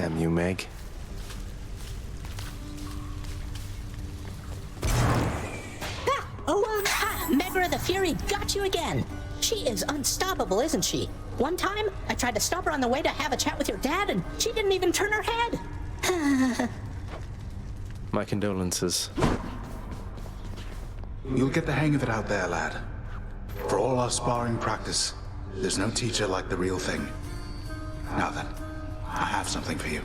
Damn you, Meg. Megra the Fury got you again. She is unstoppable, isn't she? One time, I tried to stop her on the way to have a chat with your dad, and she didn't even turn her head. My condolences. You'll get the hang of it out there, lad. For all our sparring practice, there's no teacher like the real thing. Now then, I have something for you.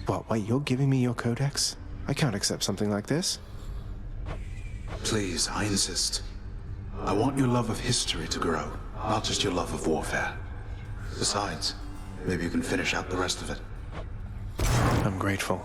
What, wait, you're giving me your codex? I can't accept something like this. Please, I insist. I want your love of history to grow, not just your love of warfare. Besides, maybe you can finish out the rest of it. I'm grateful.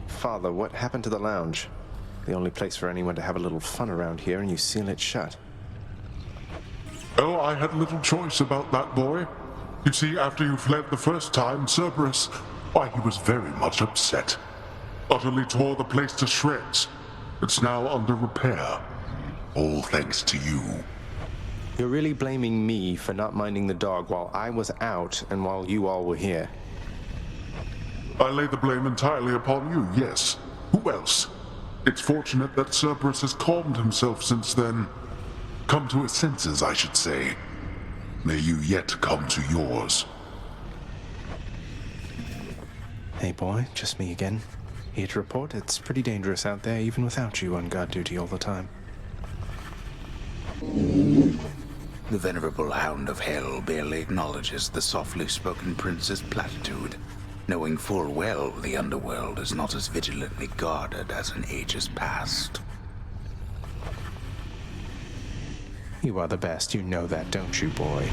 Father, what happened to the lounge? The only place for anyone to have a little fun around here, and you seal it shut. Oh, I had little choice about that, boy. You see, after you fled the first time, Cerberus, why, he was very much upset. Utterly tore the place to shreds. It's now under repair. All thanks to you. You're really blaming me for not minding the dog while I was out and while you all were here. I lay the blame entirely upon you, yes. Who else? It's fortunate that Cerberus has calmed himself since then. Come to his senses, I should say. May you yet come to yours. Hey boy, just me again. Here to report, it's pretty dangerous out there even without you on guard duty all the time. The venerable Hound of Hell barely acknowledges the softly spoken prince's platitude, knowing full well the underworld is not as vigilantly guarded as in ages past. You are the best, you know that, don't you, boy?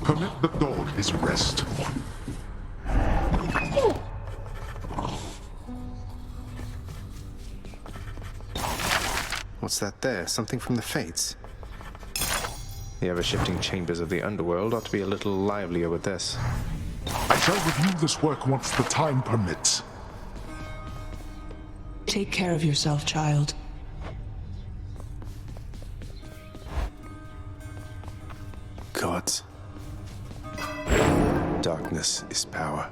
Permit the dog his rest. What's that there? Something from the Fates? The ever-shifting chambers of the underworld ought to be a little livelier with this. I shall review this work once the time permits. Take care of yourself, child. Daedalus is power.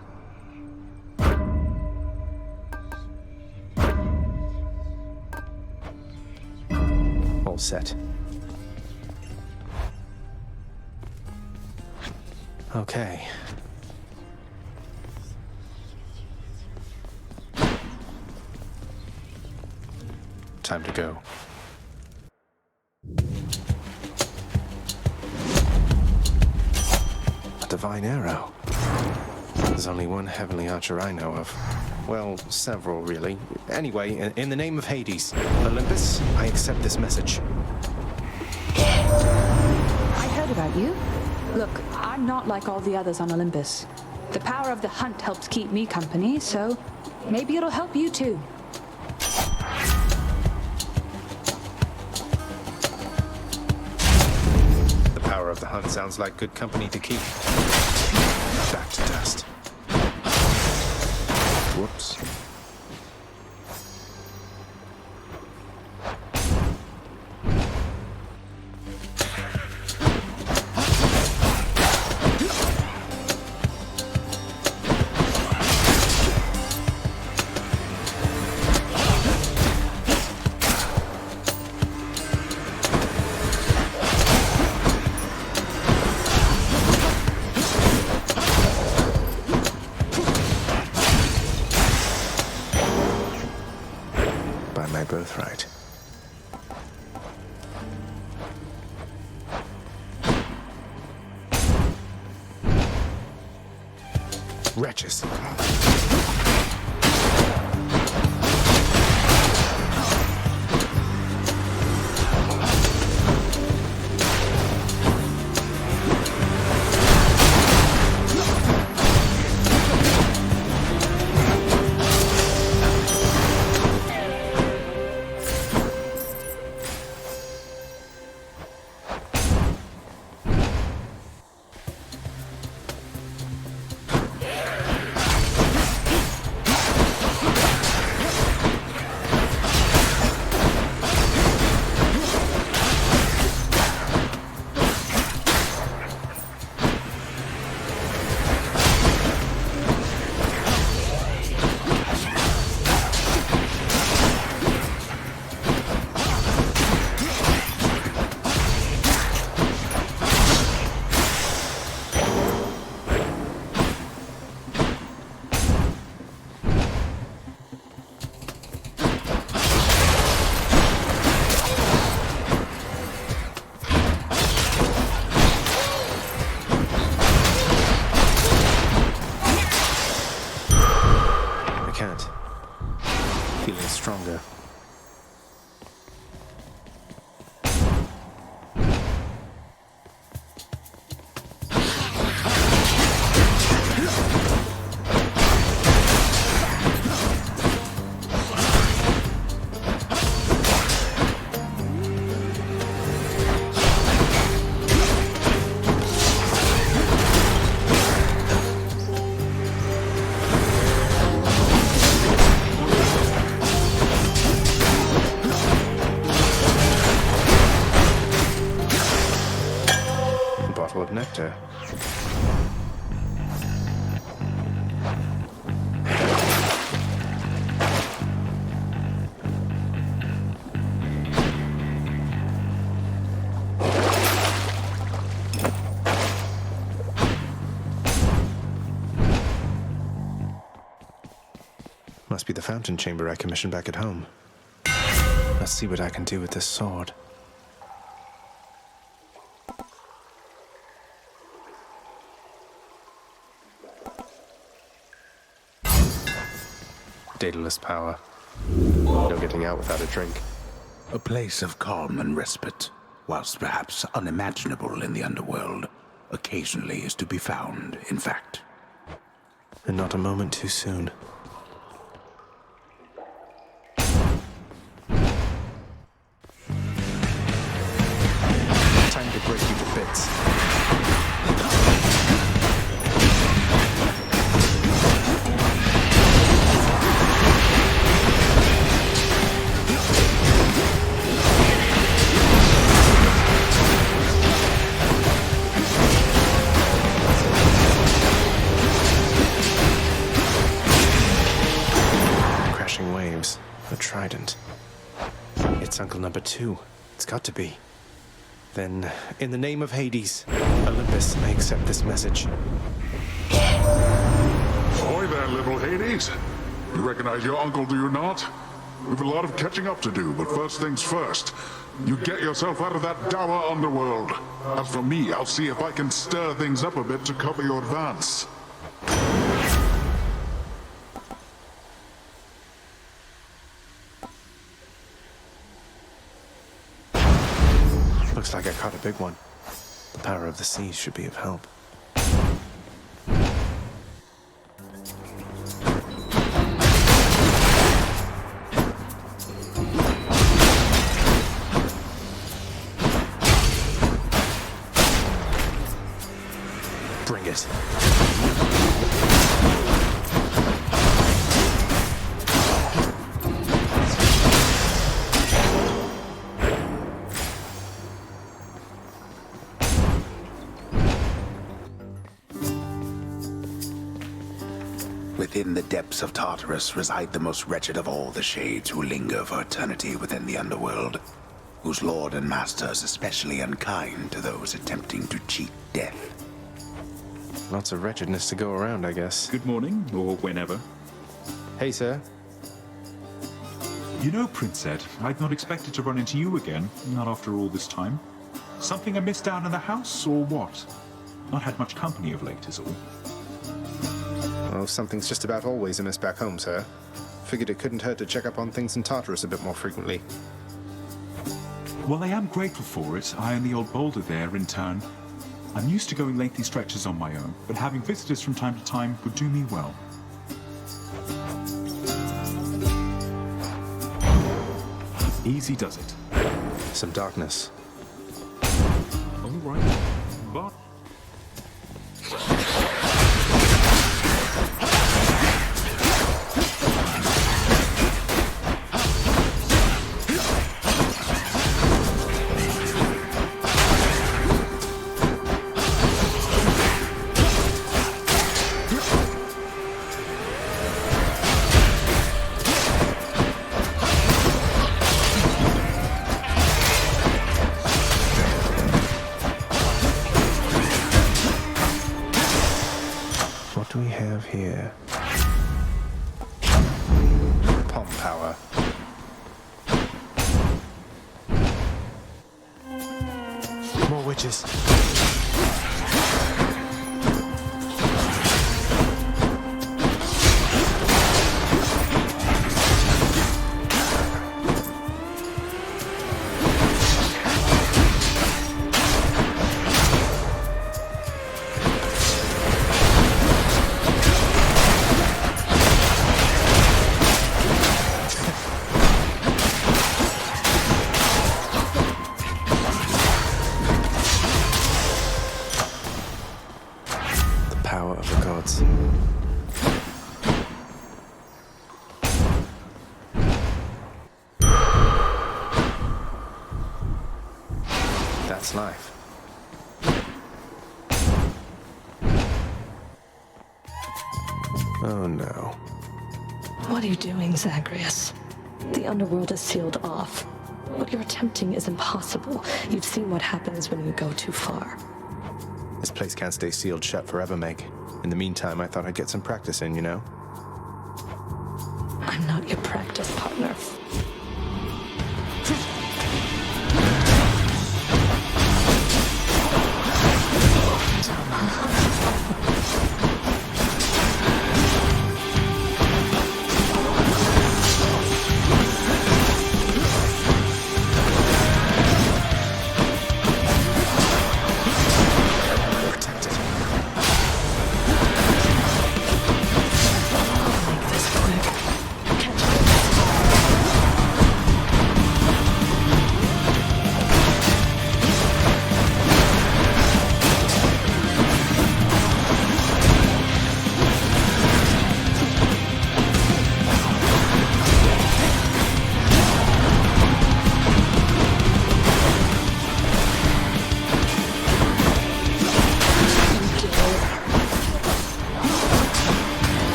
All set. Okay. Time to go. A divine arrow. There's only one heavenly archer I know of. Well, several, really. Anyway, in the name of Hades, Olympus, I accept this message. I heard about you. Look, I'm not like all the others on Olympus. The power of the hunt helps keep me company, so maybe it'll help you too. The power of the hunt sounds like good company to keep. Back to dust. Whoops. Birthright. Wretches. Stronger. Of nectar. Must be the fountain chamber I commissioned back at home. Let's see what I can do with this sword. Daedalus power. No getting out without a drink. A place of calm and respite, whilst perhaps unimaginable in the underworld, occasionally is to be found, in fact. And not a moment too soon. Time to break you to bits. crashing waves. A trident. It's Uncle Number 2. It's got to be. Then, in the name of Hades, Olympus, I accept this message. Ahoy there, little Hades. You recognize your uncle, do you not? We've a lot of catching up to do, but first things first. You get yourself out of that dour underworld. As for me, I'll see if I can stir things up a bit to cover your advance. Looks like I caught a big one. The power of the seas should be of help. Bring it. Within the depths of Tartarus reside the most wretched of all the shades who linger for eternity within the underworld, whose lord and master is especially unkind to those attempting to cheat death. Lots of wretchedness to go around, I guess. Good morning, or whenever. Hey, sir. You know, Prince Ed, I'd not expected to run into you again, not after all this time. Something I missed down in the house, or what? Not had much company of late, is all. Well, something's just about always a miss back home, sir. Figured it couldn't hurt to check up on things in Tartarus a bit more frequently. Well, I am grateful for it, I and the old boulder there, in turn. I'm used to going lengthy stretches on my own, but having visitors from time to time would do me well. Easy does it. Some darkness. All right, but... What do we have here? Palm power. More witches. Power of the gods. That's life. Oh no. What are you doing, Zagreus? The underworld is sealed off. What you're attempting is impossible. You've seen what happens when you go too far. This place can't stay sealed shut forever, Meg. In the meantime, I thought I'd get some practice in, you know? I'm not your practice partner.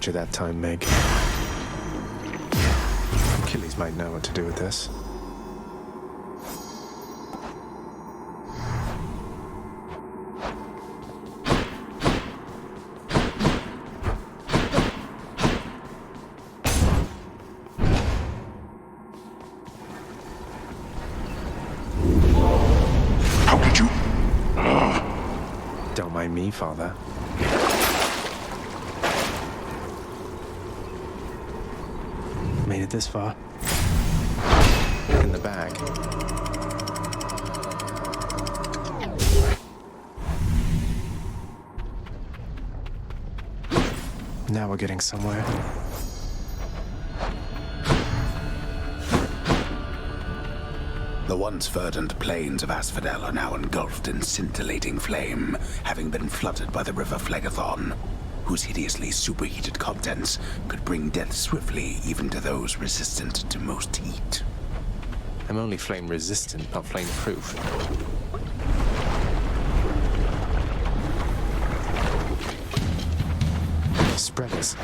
you that time, Meg. Achilles might know what to do with this. How did you? Don't mind me, Father. Made it this far. In the bag. Now we're getting somewhere. The once verdant plains of Asphodel are now engulfed in scintillating flame, having been flooded by the river Phlegethon, whose hideously superheated contents could bring death swiftly even to those resistant to most heat. I'm only flame resistant, not flame proof. Spreaders.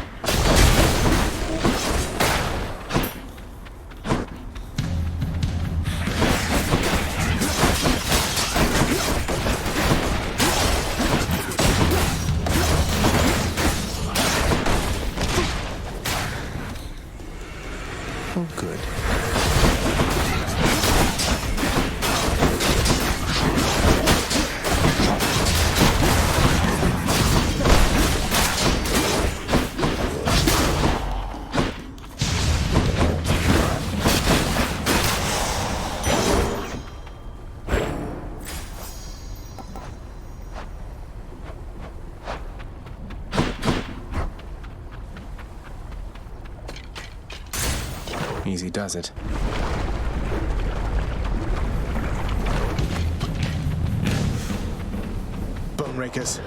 Oh, good. Easy does it. Bone rakers.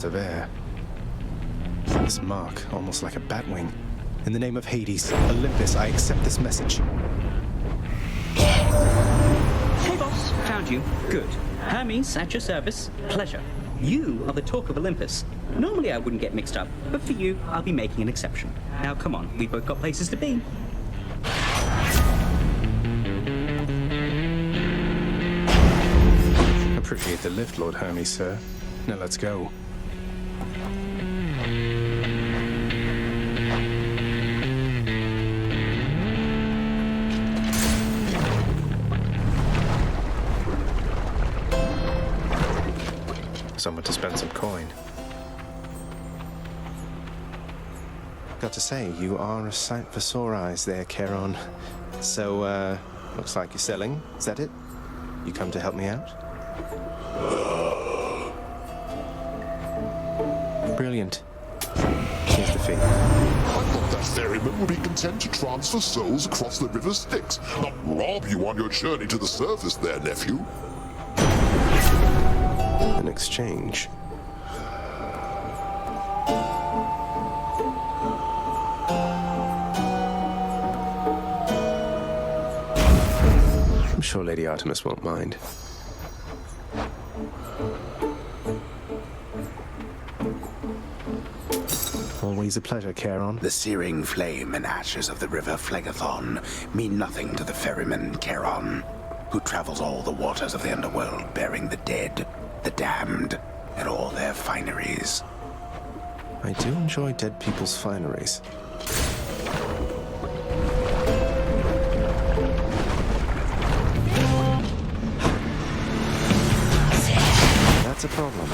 Of air. This mark, almost like a batwing. In the name of Hades, Olympus, I accept this message. Hey boss, found you. Good. Hermes, at your service. Pleasure. You are the talk of Olympus. Normally I wouldn't get mixed up, but for you, I'll be making an exception. Now come on, we've both got places to be. Appreciate the lift, Lord Hermes, sir. Now let's go. Someone to spend some coin. Got to say, you are a sight for sore eyes there, Charon. So, looks like you're selling. Is that it? You come to help me out? Brilliant. Here's the fee. I thought that ferryman would be content to transfer souls across the river Styx, not rob you on your journey to the surface there, nephew. In exchange. I'm sure Lady Artemis won't mind. Always a pleasure, Charon. The searing flame and ashes of the river Phlegethon mean nothing to the ferryman Charon, who travels all the waters of the underworld bearing the dead, the damned, and all their fineries. I do enjoy dead people's fineries. That's a problem.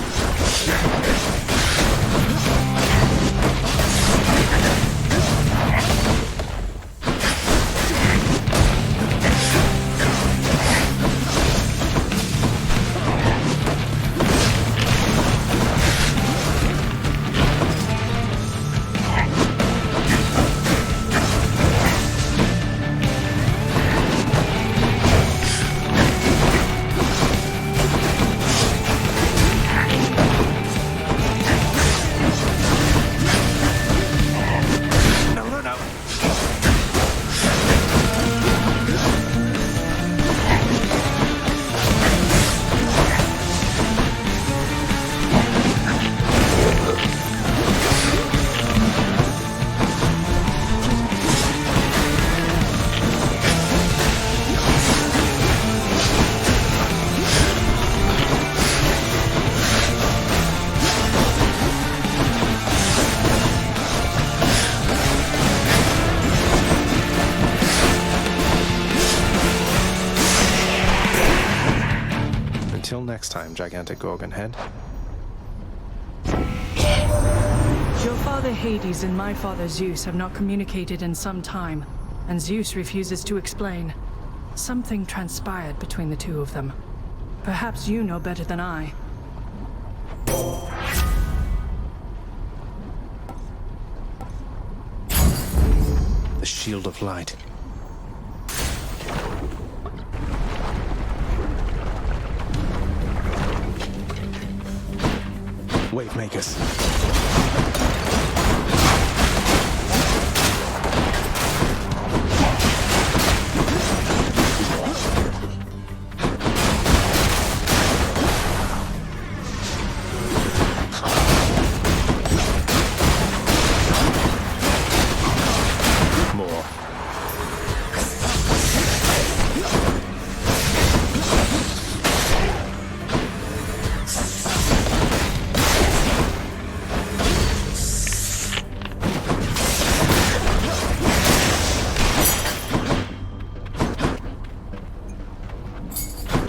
Until next time, gigantic Gorgon head. Your father Hades and my father Zeus have not communicated in some time, and Zeus refuses to explain. Something transpired between the two of them. Perhaps you know better than I. The Shield of Light. Wave makers. More.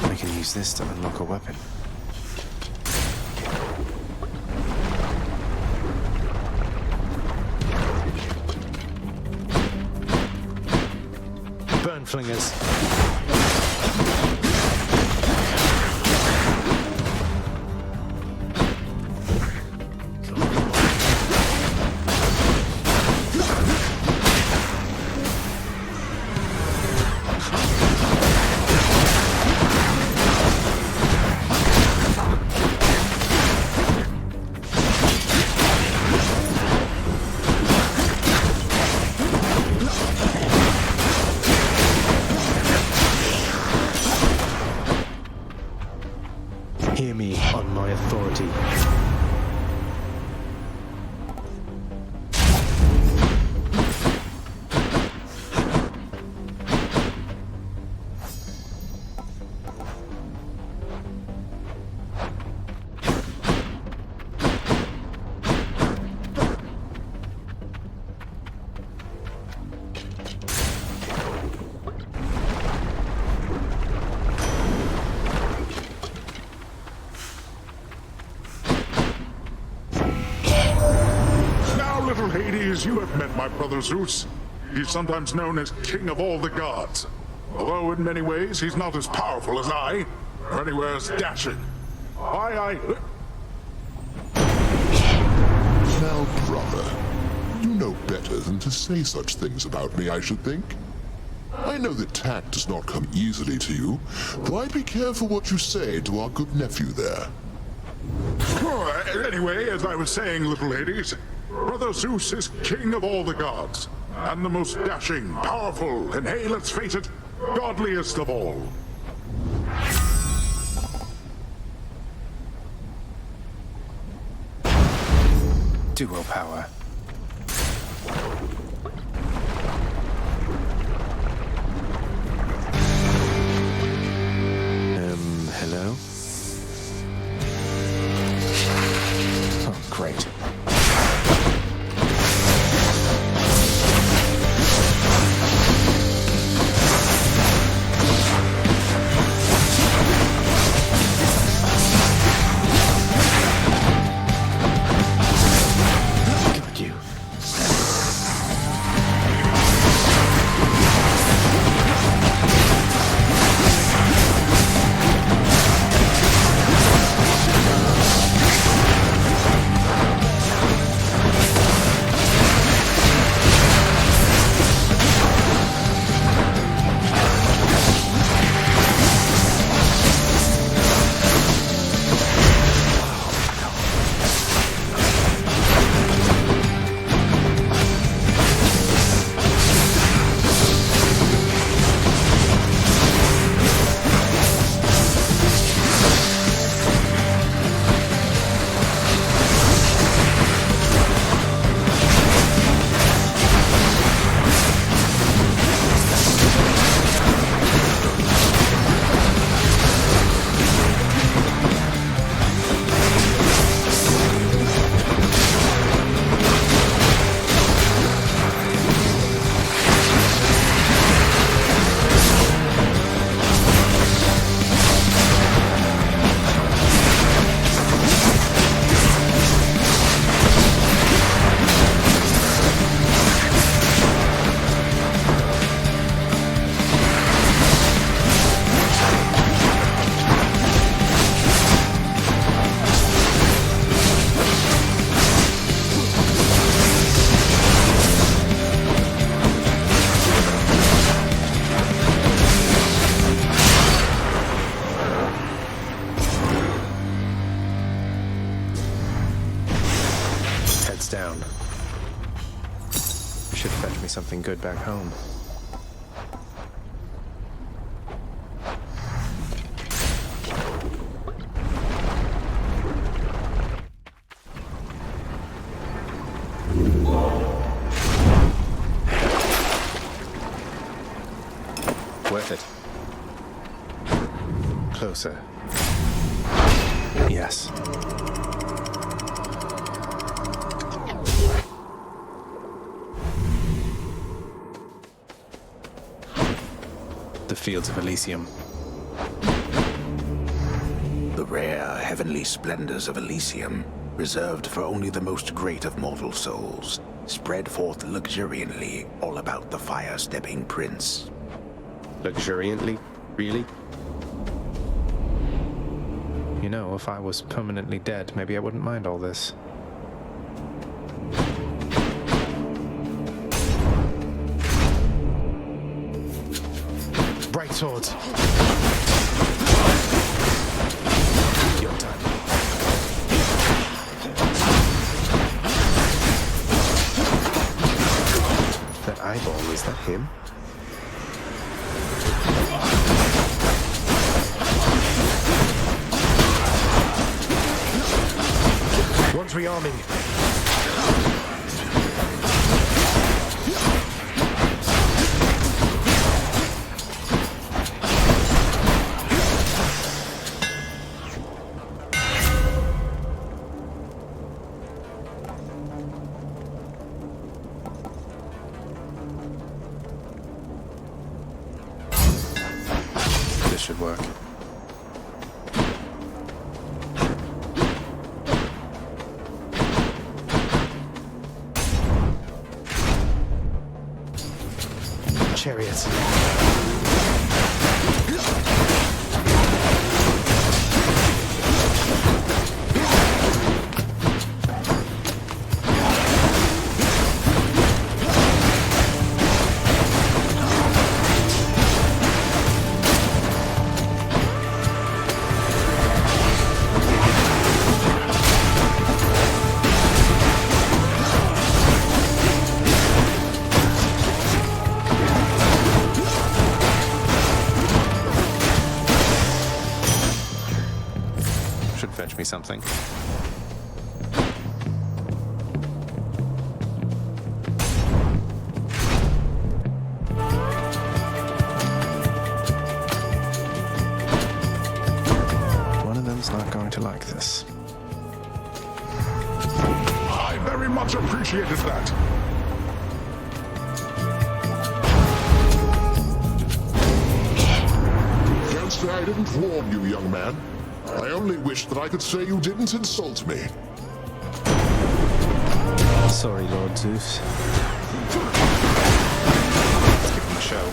I can use this to unlock a weapon. Burn flingers. Hear me on my authority. Little Hades, you have met my brother Zeus. He's sometimes known as King of all the gods. Although in many ways he's not as powerful as I, or anywhere as dashing. Now, brother, you know better than to say such things about me, I should think. I know that tact does not come easily to you, though I'd be careful what you say to our good nephew there. Anyway, as I was saying, little Hades, Brother Zeus is king of all the gods, and the most dashing, powerful, and hey, let's face it, godliest of all. Duo power. Hello? Oh, great. down. Should fetch me something good back home. Worth it. Closer. Yes. The fields of Elysium. The rare heavenly splendors of Elysium, reserved for only the most great of mortal souls, spread forth luxuriantly all about the fire-stepping prince. Luxuriantly? Really? You know, if I was permanently dead, maybe I wouldn't mind all this. Bright swords. Your time. That eyeball, is that him? One's rearming. This should work. Chariots. Fetch me something. One of them's not going to like this. I very much appreciated that. Can't say I didn't warn you, young man. I only wish that I could say you didn't insult me. Sorry, Lord Zeus. Let's give him a show.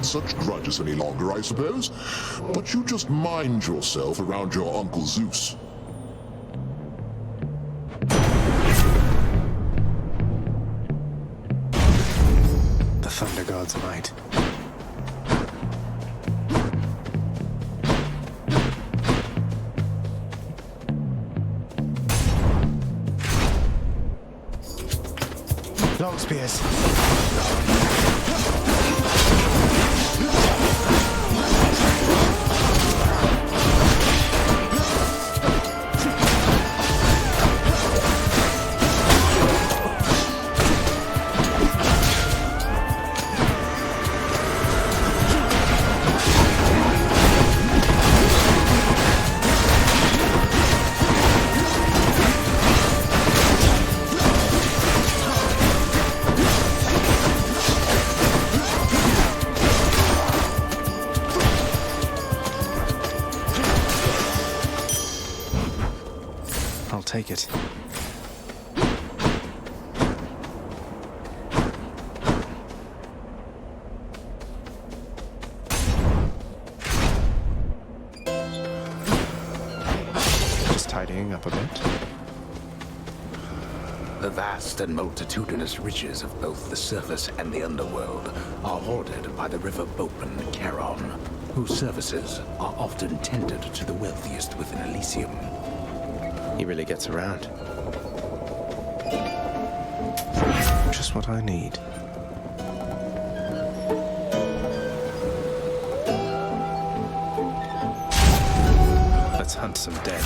Such grudges any longer, I suppose. But you just mind yourself around your Uncle Zeus. The Thunder God's might. Long spears. take it. Just tidying up a bit. The vast and multitudinous riches of both the surface and the underworld are hoarded by the river boatman Charon, whose services are often tendered to the wealthiest within Elysium. He really gets around. Just what I need. Let's hunt some dead.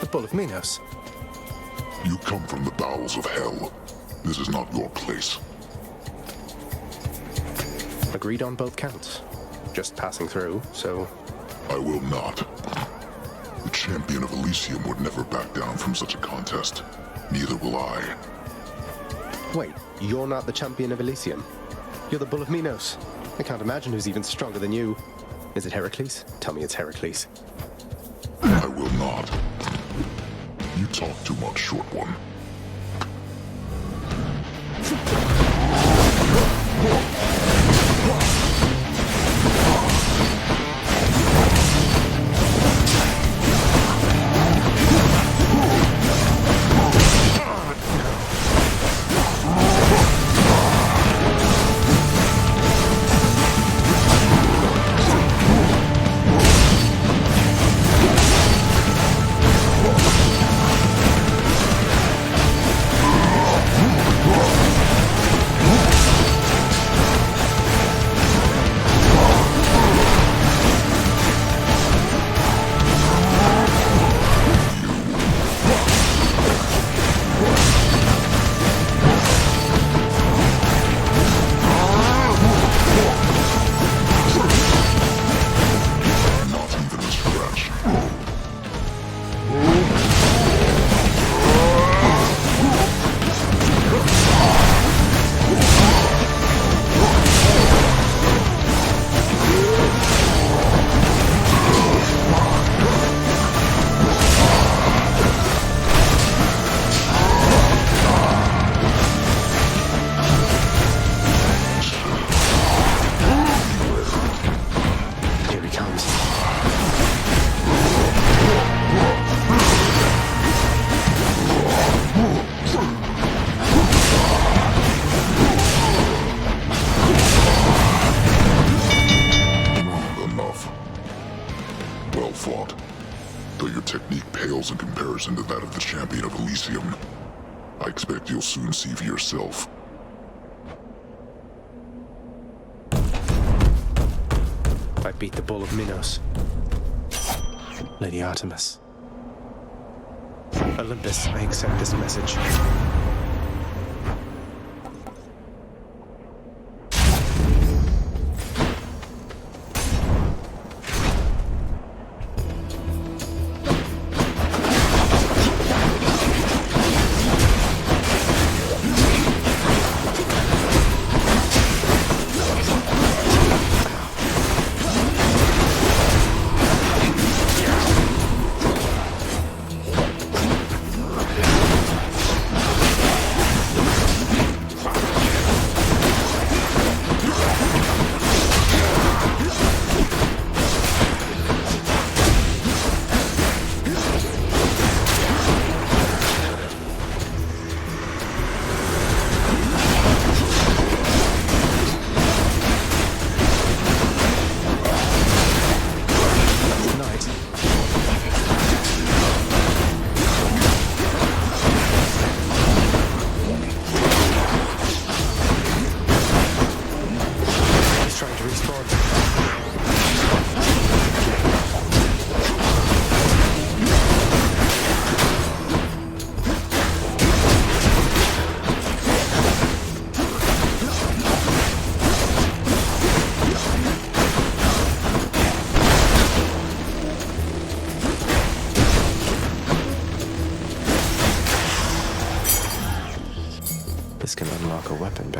The Bull of Minos. You come from the bowels of hell. This is not your place. Agreed on both counts. Just passing through, so... I will not. The champion of Elysium would never back down from such a contest. Neither will I. Wait, you're not the champion of Elysium? You're the Bull of Minos. I can't imagine who's even stronger than you. Is it Heracles? Tell me it's Heracles. I will not. You talk too much, short one. In comparison to that of the champion of Elysium. I expect you'll soon see for yourself. I beat the Bull of Minos. Lady Artemis. Olympus, I accept this message.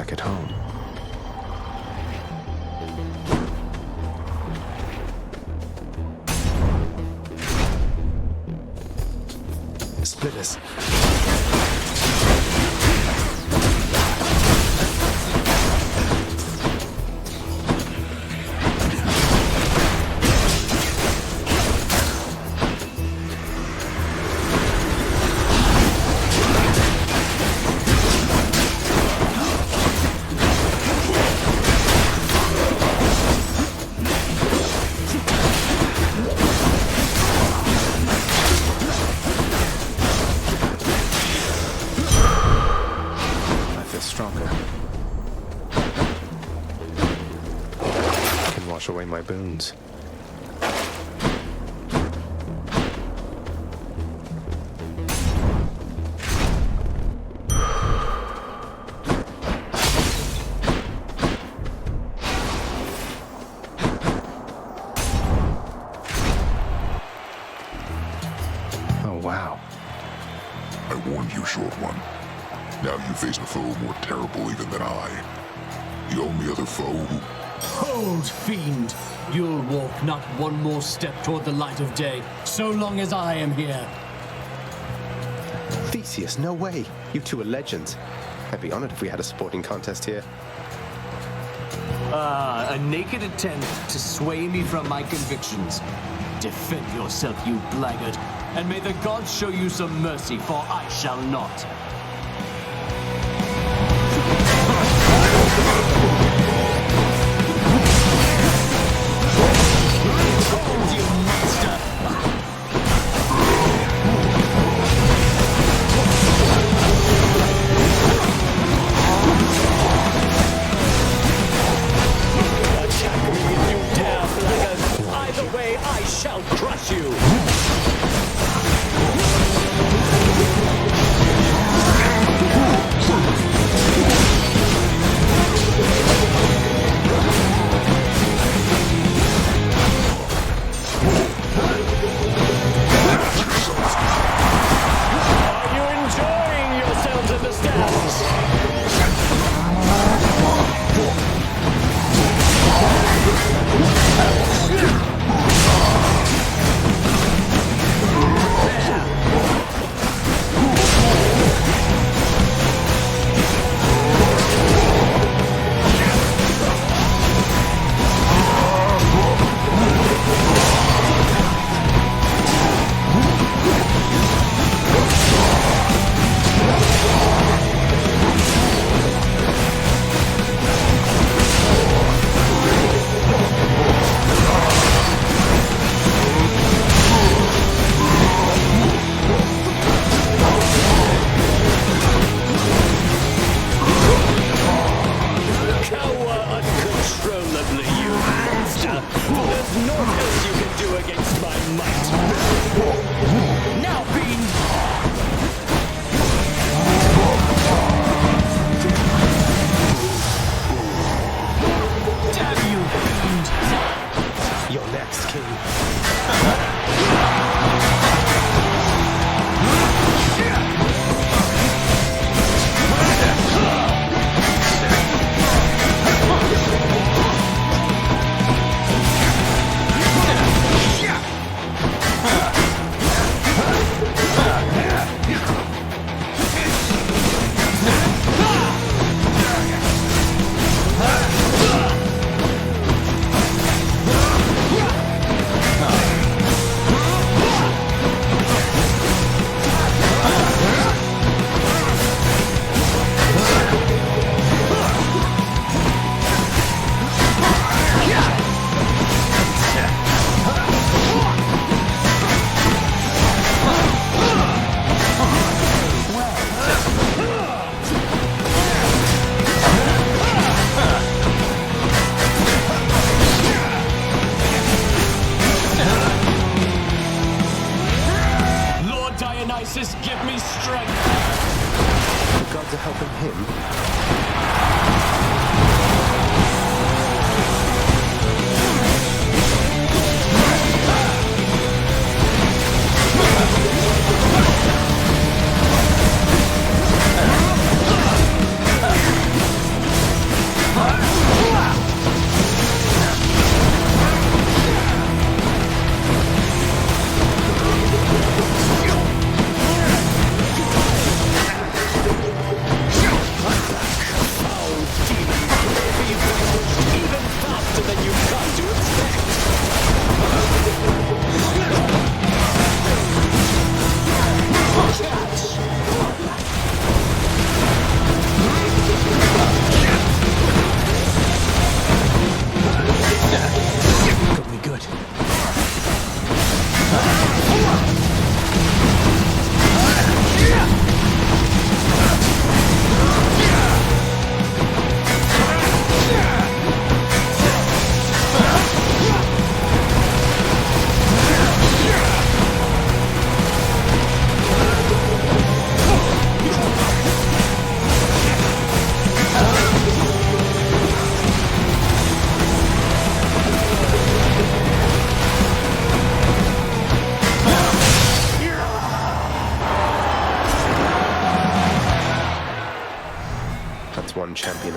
back at home. Splitters. Away my boons. Oh, wow. I warned you, short one. Now you face a foe more terrible even than I. The only other foe who... Hold, fiend! You'll walk not one more step toward the light of day, so long as I am here. Theseus, no way. You two are legends. I'd be honored if we had a sporting contest here. A naked attempt to sway me from my convictions. Defend yourself, you blackguard, and may the gods show you some mercy, for I shall not.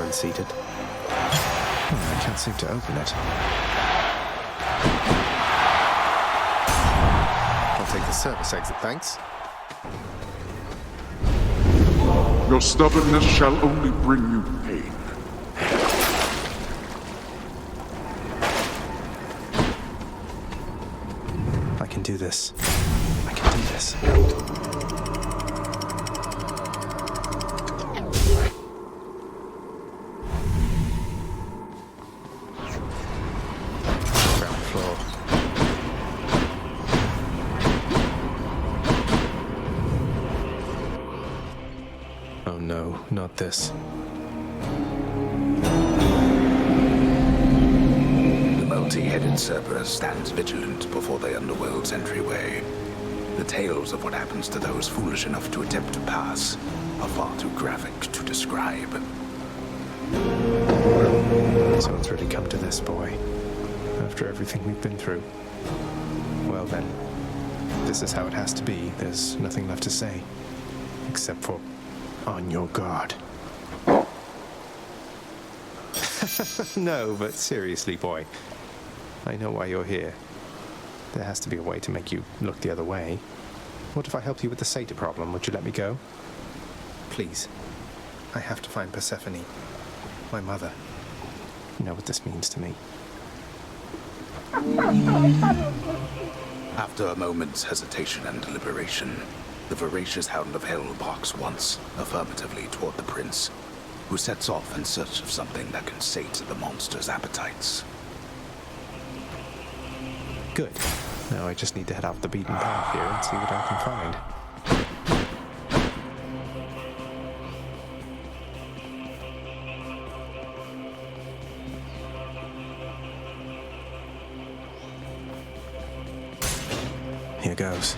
unseated. I can't seem to open it. I'll take the service exit, thanks. Your stubbornness shall only bring you pain. I can do this. I can do this. Ground floor. Oh no, not this. The multi-headed Cerberus stands vigilant before the underworld's entryway. The tales of what happens to those foolish enough to attempt to pass are far too graphic to describe. So it's really come to this, boy. After everything we've been through. Well then, this is how it has to be. There's nothing left to say. Except for, on your guard. No, but seriously, boy. I know why you're here. There has to be a way to make you look the other way. What if I helped you with the SATA problem? Would you let me go? Please. I have to find Persephone. My mother. You know what this means to me. After a moment's hesitation and deliberation, the voracious Hound of Hell barks once, affirmatively toward the prince, who sets off in search of something that can sate the monster's appetites. Good. Now I just need to head off the beaten path here and see what I can find. Here goes.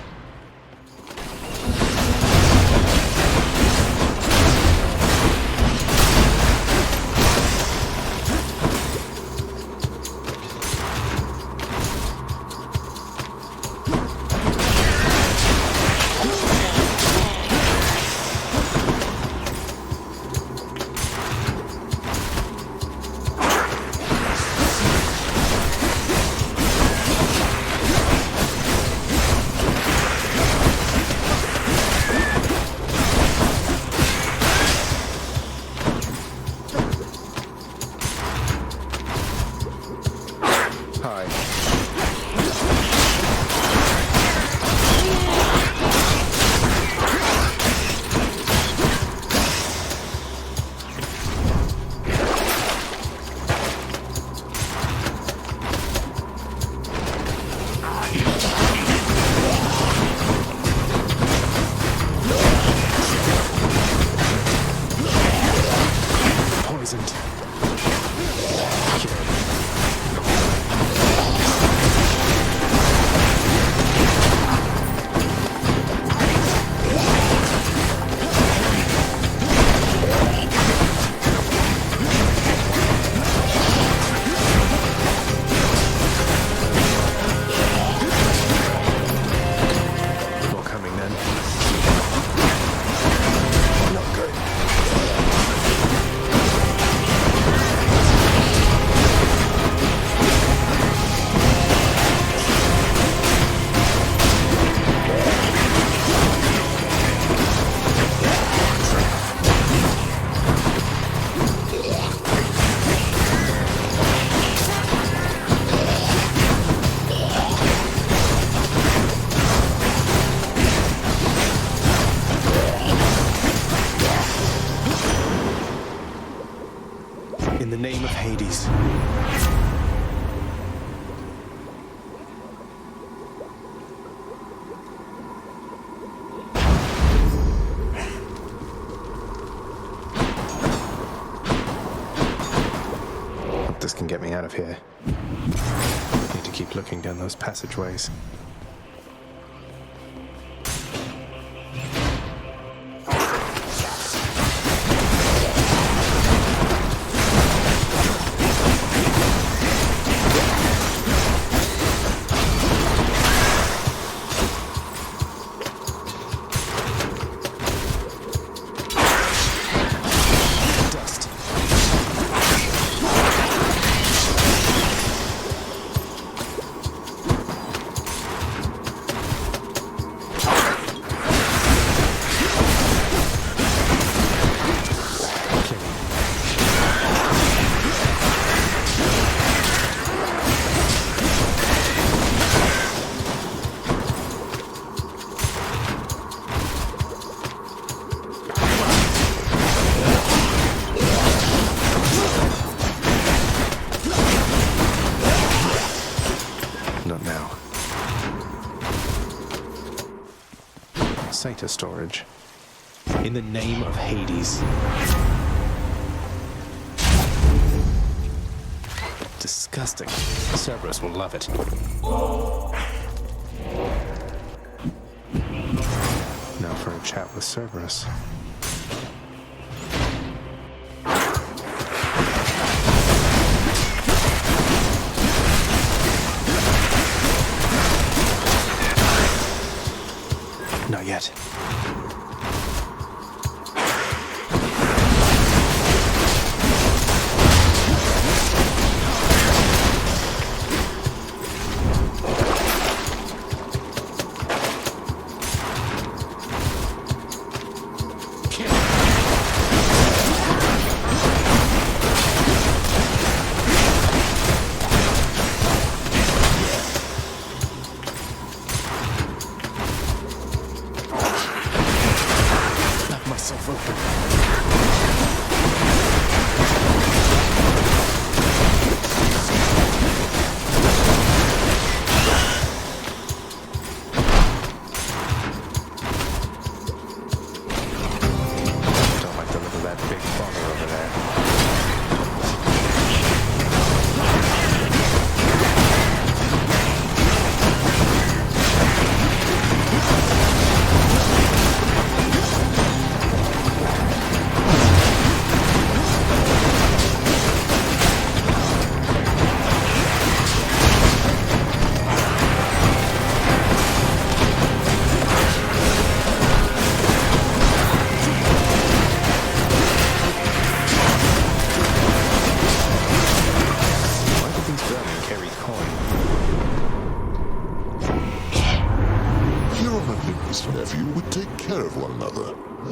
In the name of Hades. Hope this can get me out of here. Need to keep looking down those passageways. now. SATA storage. In the name of Hades. Disgusting. Cerberus will love it. Now for a chat with Cerberus. Not yet.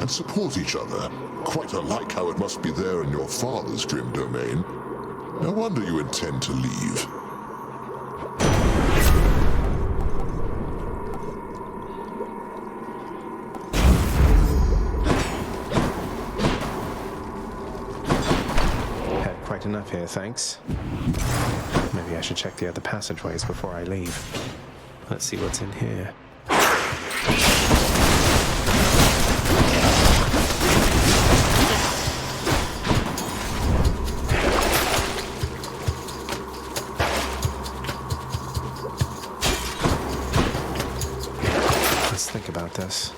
Support each other. Quite unlike how it must be there in your father's dream domain. No wonder you intend to leave. Had quite enough here, thanks. Maybe I should check the other passageways before I leave. Let's see what's in here. Think about this.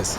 meters.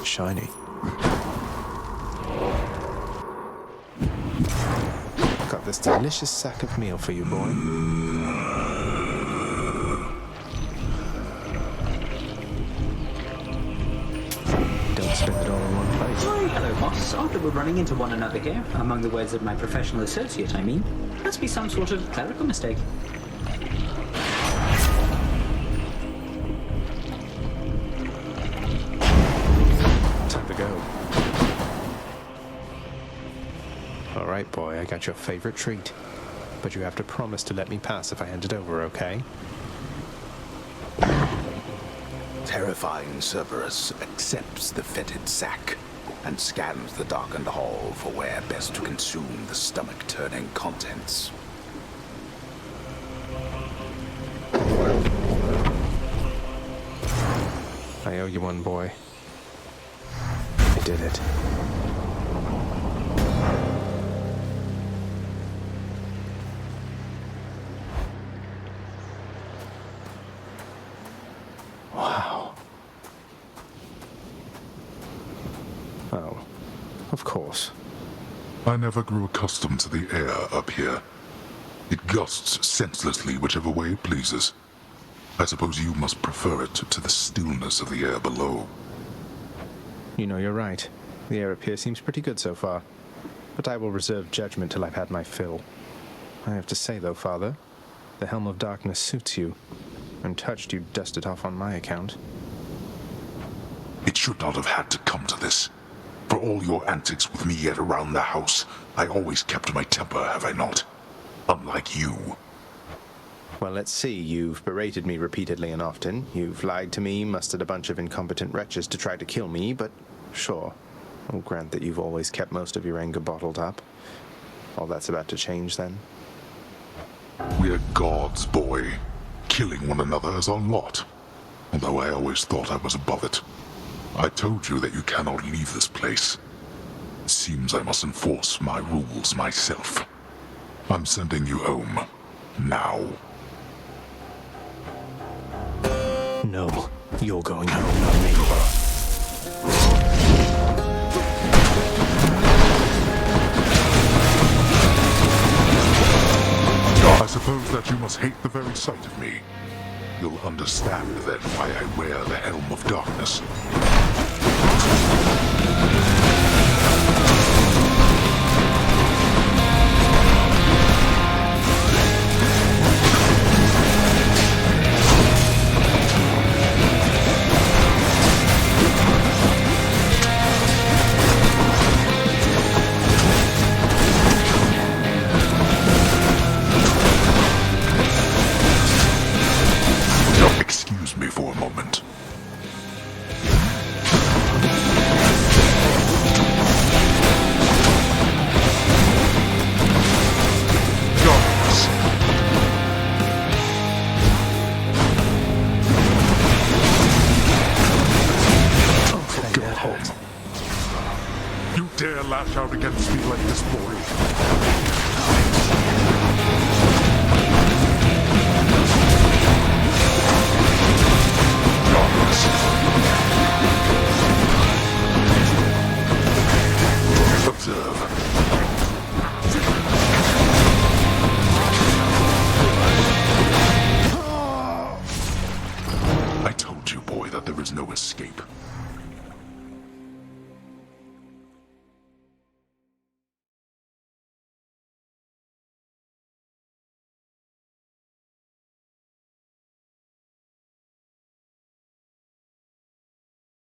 Shiny. Got this delicious sack of meal for you, boy. Don't spend it all in one place. Why, hello, boss. Aren't we running into one another here? Among the words of my professional associate, I mean. Must be some sort of clerical mistake. Alright, boy, I got your favorite treat. But you have to promise to let me pass if I hand it over, okay? Terrifying Cerberus accepts the fetid sack and scans the darkened hall for where best to consume the stomach-turning contents. I owe you one, boy. I did it. Wow. Oh, of course. I never grew accustomed to the air up here. It gusts senselessly whichever way it pleases. I suppose you must prefer it to the stillness of the air below. You know, you're right. The air up here seems pretty good so far. But I will reserve judgment till I've had my fill. I have to say, though, Father, the Helm of Darkness suits you. I'm touched you dusted off on my account. It should not have had to come to this. For all your antics with me yet around the house, I always kept my temper, have I not? Unlike you. Well, let's see. You've berated me repeatedly and often. You've lied to me, mustered a bunch of incompetent wretches to try to kill me, but sure. I'll grant that you've always kept most of your anger bottled up. All that's about to change, then? We're gods, boy. Killing one another is our lot. Although I always thought I was above it. I told you that you cannot leave this place. It seems I must enforce my rules myself. I'm sending you home. Now. No, you're going home, not me. I suppose that you must hate the very sight of me. You'll understand then why I wear the Helm of Darkness. Excuse me for a moment. You dare lash out against me like this, boy? Darkness.